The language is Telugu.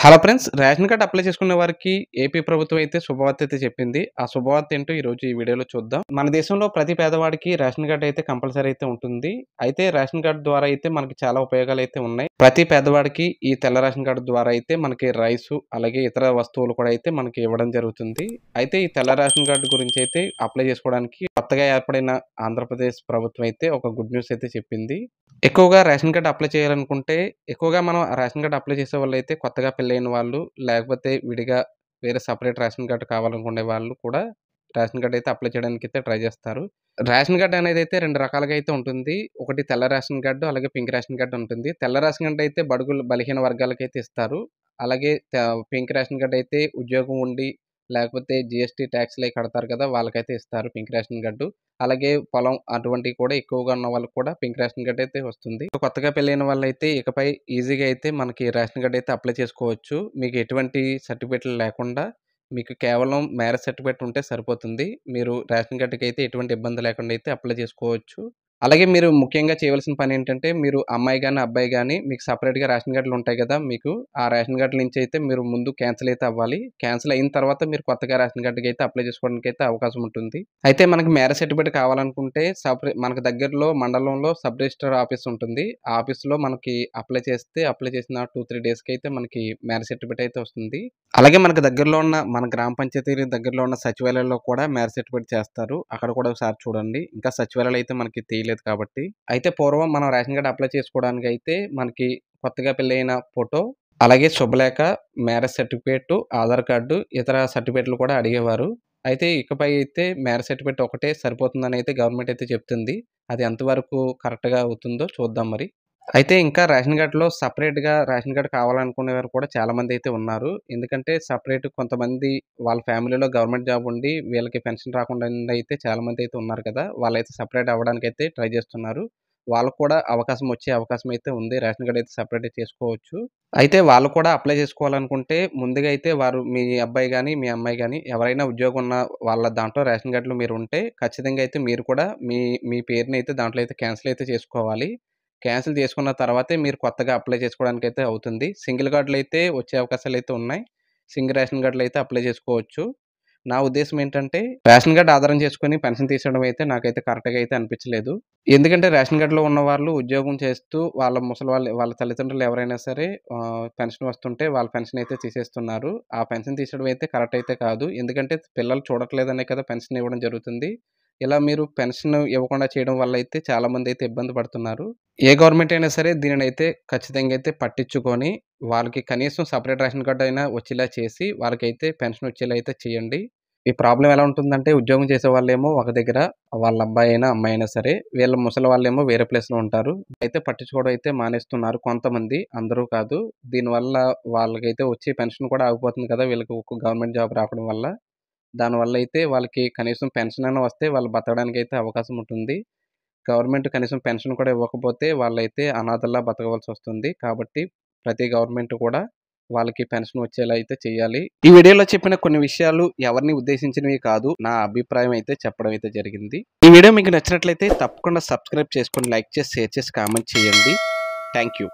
Hello friends, ration card apply చేసుకునే వారికి ఏపీ ప్రభుత్వం అయితే శుభవార్త అయితే చెప్పింది. ఆ శుభవార్త ఏంటో ఈరోజు ఈ వీడియోలో చూద్దాం. మన దేశంలో ప్రతి పేదవాడికి రేషన్ కార్డ్ అయితే కంపల్సరీ అయితే ఉంటుంది. అయితే రేషన్ కార్డ్ ద్వారా అయితే మనకి చాలా ఉపయోగాలు అయితే ఉన్నాయి. ప్రతి పేదవాడికి ఈ తెల్ల రేషన్ కార్డు ద్వారా అయితే మనకి రైసు అలాగే ఇతర వస్తువులు కూడా అయితే మనకి ఇవ్వడం జరుగుతుంది. అయితే ఈ తెల్ల రేషన్ కార్డు గురించి అయితే అప్లై చేసుకోవడానికి కొత్తగా ఏర్పడిన ఆంధ్రప్రదేశ్ ప్రభుత్వం అయితే ఒక గుడ్ న్యూస్ అయితే చెప్పింది. ఎక్కువగా రేషన్ కార్డ్ అప్లై చేయాలనుకుంటే, ఎక్కువగా మనం రేషన్ కార్డ్ అప్లై చేసేవాళ్ళైతే కొత్తగా పెళ్ళైన వాళ్ళు, లేకపోతే విడిగా వేరే సెపరేట్ రేషన్ కార్డ్ కావాలనుకునే వాళ్ళు కూడా రేషన్ కార్డ్ అయితే అప్లై చేయడానికైతే ట్రై చేస్తారు. రేషన్ కార్డ్ అనేదైతే 2 రకాలుగా అయితే ఉంటుంది. ఒకటి తెల్ల రేషన్ కార్డు, అలాగే పింక్ రేషన్ కార్డ్ ఉంటుంది. తెల్ల రేషన్ కార్డ్ అయితే బడుగు బలహీన వర్గాలకైతే ఇస్తారు. అలాగే పింక్ రేషన్ కార్డ్ అయితే ఉద్యోగం ఉండి, లేకపోతే జీఎస్టీ ట్యాక్స్‌లయి కడతారు కదా! వాళ్ళకైతే ఇస్తారు పింక్ రేషన్ కార్డు. అలాగే పొలం అటువంటివి కూడా ఎక్కువగా ఉన్న వాళ్ళకి కూడా పింక్ రేషన్ కార్డ్ అయితే వస్తుంది. కొత్తగా పెళ్ళైన వాళ్ళైతే ఇకపై ఈజీగా అయితే మనకి రేషన్ కార్డ్ అయితే అప్లై చేసుకోవచ్చు. మీకు ఎటువంటి సర్టిఫికేట్‌లు లేకుండా మీకు కేవలం మ్యారేజ్ సర్టిఫికేట్ ఉంటే సరిపోతుంది. మీరు రేషన్ కార్డ్‌కి అయితే ఎటువంటి ఇబ్బంది లేకుండా అయితే అప్లై చేసుకోవచ్చు. అలాగే మీరు ముఖ్యంగా చేయవలసిన పనేంటంటే, మీరు అమ్మాయి గాని, అబ్బాయి గాని మీకు సెపరేట్‌గా రేషన్ కార్డ్‌లు ఉంటాయి గదా! మీకు ఆ రేషన్ కార్డ్‌ల నుంచి అయితే మీరు ముందు క్యాన్సిల్ అయితే అవ్వాలి. క్యాన్సిల్ అయిన తర్వాత మీరు కొత్తగా రేషన్ కార్డ్‌కి అయితే అప్లై చేసుకోవడానికైతే అవకాశం ఉంటుంది. అయితే మనకి మ్యారేజ్ సర్టిఫికేట్ కావాలనుకుంటే మనకు దగ్గరలో మండలంలో సబ్ రిజిస్ట్రార్ ఆఫీస్ ఉంటుంది. ఆ ఆఫీస్‌లో మనకి అప్లై చేసిన 2, 3 డేస్‌కి అయితే మనకి మ్యారేజ్ సర్టిఫికేట్ అయితే వస్తుంది. అలాగే మనకు దగ్గరలో ఉన్న మన గ్రామ పంచాయతీ దగ్గరలో ఉన్న సచివాలయంలో కూడా మ్యారేజ్ సర్టిఫికేట్ చేస్తారు. అక్కడ కూడా ఒకసారి చూడండి. ఇంకా సచివాలయాలు అయితే మనకి తీయలేదు కాబట్టి. అయితే పూర్వం మనం రేషన్ కార్డ్ అప్లై చేసుకోవడానికైతే మనకి కొత్తగా పెళ్ళైన ఫోటో, అలాగే శుభలేఖ, మ్యారేజ్ సర్టిఫికేట్, ఆధార్ కార్డు, ఇతర సర్టిఫికేట్‌లు కూడా అడిగేవారు. అయితే ఇకపై అయితే మ్యారేజ్ సర్టిఫికేట్ ఒకటే సరిపోతుందని అయితే గవర్నమెంట్ అయితే చెప్తుంది. అది ఎంతవరకు కరెక్ట్‌గా అవుతుందో చూద్దాం మరి. అయితే ఇంకా రేషన్ కార్డ్‌లో సెపరేట్‌గా రేషన్ కార్డ్ కావాలనుకునేవారు కూడా చాలామంది అయితే ఉన్నారు. ఎందుకంటే సెపరేట్ కొంతమంది వాళ్ళ ఫ్యామిలీలో గవర్నమెంట్ జాబ్ ఉండి వీళ్ళకి పెన్షన్ రాకుండా అయితే చాలామంది అయితే ఉన్నారు కదా! వాళ్ళైతే సెపరేట్ అవ్వడానికైతే ట్రై చేస్తున్నారు. వాళ్ళకి కూడా వచ్చే అవకాశం అయితే ఉంది. రేషన్ కార్డ్ అయితే సెపరేట్‌గా చేసుకోవచ్చు. అయితే వాళ్ళు కూడా అప్లై చేసుకోవాలనుకుంటే ముందుగా అయితే వారు మీ అబ్బాయి గాని, మీ అమ్మాయి గాని ఎవరైనా ఉద్యోగం ఉన్న వాళ్ళ దాంట్లో రేషన్ కార్డ్‌లో మీరుంటే ఖచ్చితంగా అయితే మీరు కూడా మీ మీ పేరునైతే దాంట్లో అయితే క్యాన్సిల్ అయితే చేసుకోవాలి. క్యాన్సిల్ చేసుకున్న తర్వాతే మీరు కొత్తగా అప్లై చేసుకోవడానికైతే అవుతుంది. సింగిల్ కార్డ్‌లయితే వచ్చే అవకాశాలైతే ఉన్నాయి. సింగిల్ రేషన్ కార్డ్‌లయితే అప్లై చేసుకోవచ్చు. నా ఉద్దేశ్యం ఏంటంటే, రేషన్ కార్డ్ ఆధారం చేసుకొని పెన్షన్ తీసేయడం అయితే నాకైతే కరెక్ట్‌గా అయితే అనిపించలేదు. ఎందుకంటే రేషన్ కార్డ్‌లో ఉన్నవాళ్ళు ఉద్యోగం చేస్తూ వాళ్ళ వాళ్ళ తల్లిదండ్రులు ఎవరైనా సరే పెన్షన్ వస్తుంటే వాళ్ళ పెన్షన్ అయితే తీసేస్తున్నారు. ఆ పెన్షన్ తీసేయడం అయితే కరెక్ట్ అయితే కాదు. ఎందుకంటే పిల్లలు చూడట్లేదనే కదా పెన్షన్ ఇవ్వడం జరుగుతుంది. ఇలా మీరు పెన్షన్ ఇవ్వకుండా చేయడం వల్ల అయితే చాలామందైతే ఇబ్బంది పడుతున్నారు. ఏ గవర్నమెంట్ అయినా సరే దీనినైతే ఖచ్చితంగా అయితే పట్టించుకొని, వాళ్ళకి కనీసం సెపరేట్ రేషన్ కార్డ్ అయినా వచ్చేలా చేసి, వాళ్ళకైతే పెన్షన్ వచ్చేలా అయితే చేయండి. ఈ ప్రాబ్లమ్ ఎలా ఉంటుందంటే, ఉద్యోగం చేసేవాళ్ళేమో ఒక దగ్గర, వాళ్ళ అబ్బాయి అయినా, అమ్మాయి అయినా సరే, వీళ్ళ ముసలి వాళ్ళేమో వేరే ప్లేస్‌లో ఉంటారు. అయితే పట్టించుకోవడం అయితే మానేస్తున్నారు కొంతమంది, అందరూ కాదు. దీనివల్ల వాళ్ళకైతే వచ్చే పెన్షన్ కూడా ఆగిపోతుంది కదా! వీళ్ళకి ఒక గవర్నమెంట్ జాబ్ రాకపోవడం వల్ల. దానివల్ల అయితే వాళ్ళకి కనీసం పెన్షన్ అన్నా వస్తే వాళ్ళు బతకడానికైతే అవకాశం ఉంటుంది. గవర్నమెంట్ కనీసం పెన్షన్ కూడా ఇవ్వకపోతే వాళ్ళైతే అనాథల్లా బతకవలసొస్తుంది. కాబట్టి ప్రతి గవర్నమెంట్ కూడా వాళ్ళకి పెన్షన్ వచ్చేలా అయితే చేయాలి. ఈ వీడియోలో చెప్పిన కొన్ని విషయాలు ఎవరిని ఉద్దేశించినవి కాదు. నా అభిప్రాయం అయితే చెప్పడం అయితే జరిగింది. ఈ వీడియో మీకు నచ్చినట్లయితే తప్పకుండా సబ్స్క్రైబ్ చేసుకొని, లైక్ చేసి, షేర్ చేసి, కామెంట్ చేయండి. Thank you.